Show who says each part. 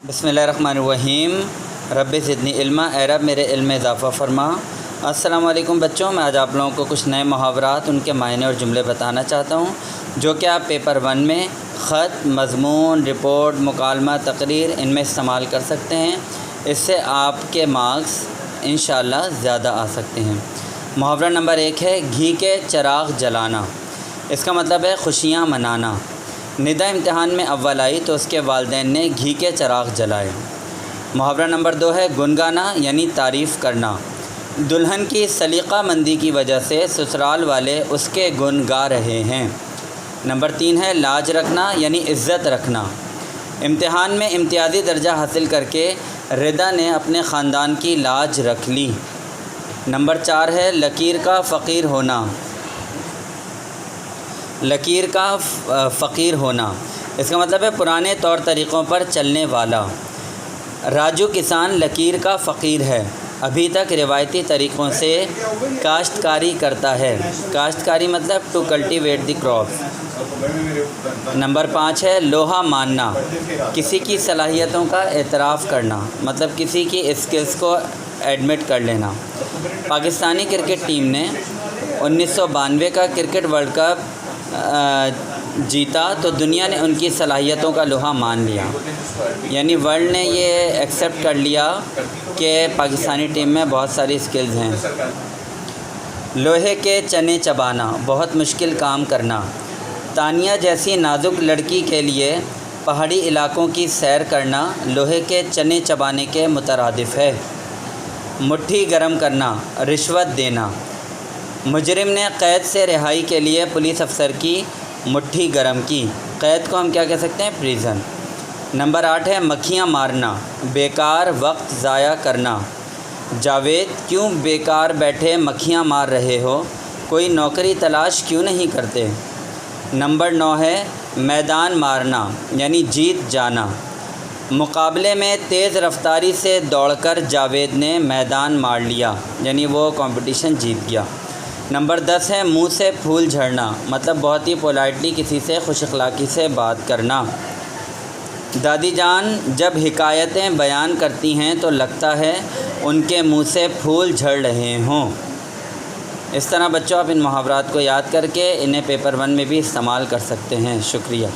Speaker 1: बिस्मिल्लाहिर्रहमानिर्रहीम। रब्बि ज़िदनी इल्मा, ए रब मेरे इल्म में इजाफ़ा फ़रमा। अस्सलामु अलैकुम बच्चों, मैं आज आप लोगों को कुछ नए मुहावरात, उनके मायने और जुमले बताना चाहता हूँ जो कि आप पेपर 1 में ख़त, मज़मून, रिपोर्ट, मुकालमा, तकरीर इनमें इस्तेमाल कर सकते हैं। इससे आपके मार्क्स इंशाअल्लाह ज़्यादा आ सकते हैं। मुहावरा नंबर 1 है घी के चिराग जलाना। इसका मतलब है खुशियाँ मनाना। निदा इम्तिहान में अव्वल आई तो उसके वालिदैन ने घी के चिराग जलाए। मुहावरा नंबर 2 है गुनगाना यानी तारीफ़ करना। दुल्हन की सलीक़ा मंदी की वजह से ससुराल वाले उसके गुन गा रहे हैं। नंबर 3 है लाज रखना यानी इज़्ज़त रखना। इम्तिहान में इम्तियाज़ी दर्जा हासिल करके रिदा ने अपने ख़ानदान की लाज रख ली। नंबर 4 है लकीर का फ़कीर होना। लकीर का फ़कीर होना, इसका मतलब है पुराने तौर तरीक़ों पर चलने वाला। राजू किसान लकीर का फ़कीर है, अभी तक रिवायती तरीक़ों से काश्तकारी करता है। काश्तकारी मतलब to cultivate the crop. Number 5 है लोहा मानना, किसी की सलाहियतों का एतराफ़ करना, मतलब किसी की स्किल्स को एडमिट कर लेना। पाकिस्तानी क्रिकेट टीम ने 1992 का क्रिकेट वर्ल्ड कप जीता तो दुनिया ने उनकी सलाहियतों का लोहा मान लिया, यानी वर्ल्ड ने ये एक्सेप्ट कर लिया कि पाकिस्तानी टीम में बहुत सारी स्किल्स हैं। लोहे के चने चबाना, बहुत मुश्किल काम करना। तानिया जैसी नाजुक लड़की के लिए पहाड़ी इलाकों की सैर करना लोहे के चने चबाने के मुतरादिफ है। मुट्ठी गरम करना, रिश्वत देना। मुजरिम ने क़ैद से रिहाई के लिए पुलिस अफसर की मुट्ठी गरम की। क़ैद को हम क्या कह सकते हैं? प्रिज़न। नंबर 8 है मक्खियाँ मारना, बेकार वक्त ज़ाया करना। जावेद, क्यों बेकार बैठे मक्खियाँ मार रहे हो? कोई नौकरी तलाश क्यों नहीं करते? नंबर 9 है मैदान मारना यानी जीत जाना। मुकाबले में तेज़ रफ्तारी से दौड़कर जावेद ने मैदान मार लिया, यानी वो कंपटीशन जीत गया। नंबर 10 है मुंह से फूल झड़ना, मतलब बहुत ही पोलाइटली किसी से खुश अखलाक़ी से बात करना। दादी जान जब हिकायतें बयान करती हैं तो लगता है उनके मुंह से फूल झड़ रहे हों। इस तरह बच्चों आप इन मुहावरात को याद करके इन्हें पेपर 1 में भी इस्तेमाल कर सकते हैं। शुक्रिया।